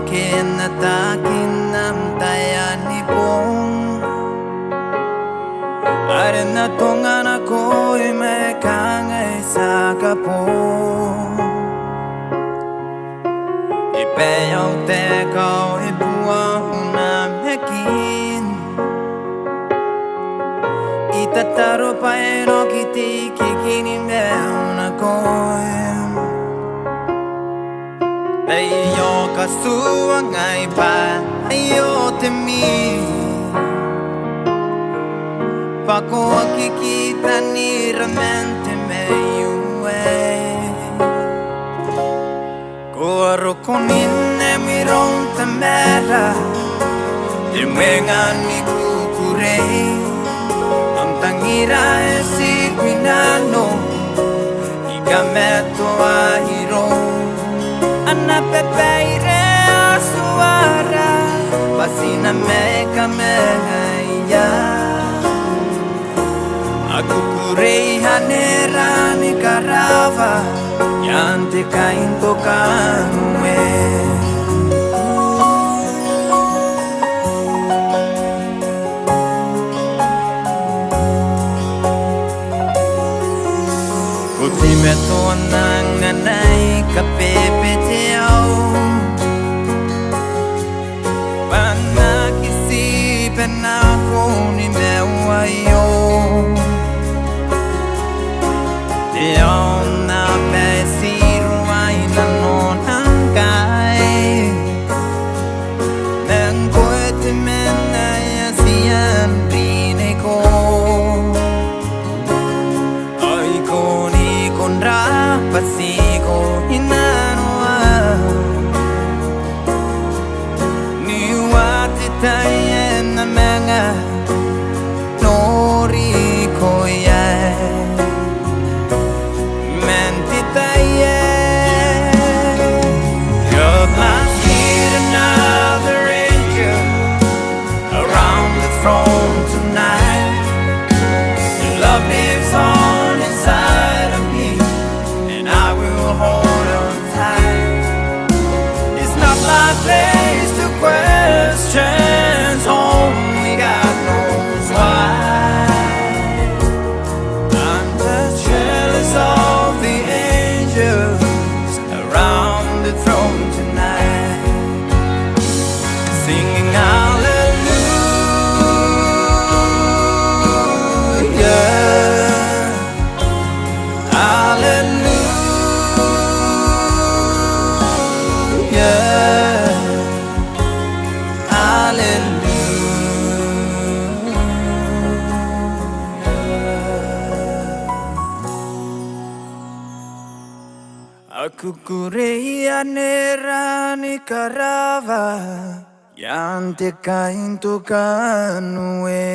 kinatakin ng tayanipong Arin na tong anak ko'y may kangay sa kapong Ipeyong tekaoi ibuang unamekin Itataro pa eno kiti kikini meon ako'y Ayo kasuang ay pa ayo temi Pako akikita ni ramente maiu Kuaro konine mirong tamera Dimengan ni kukurei Ang tangira e si kunano Igameto ahiro Anapepeire asuara Pasina meka mengaiya Aku kurei Aneran ni Karawa Yang tekain tokanue Kutimeto nang nanay kapepeteo Panakisipan ako ni Nebwaiota Diyon na besiro ay nanon ang kay Nang pwede men ay asiyan rinay ko Ay koni konra pasiko inanwa Niwati tayo na mga nori ko yan Place to questions only God knows why I'm just jealous of the angels around the throne tonight Singing hallelujah Hallelujah Aku kurei Aneran ni Karawa Yang tekain tokanue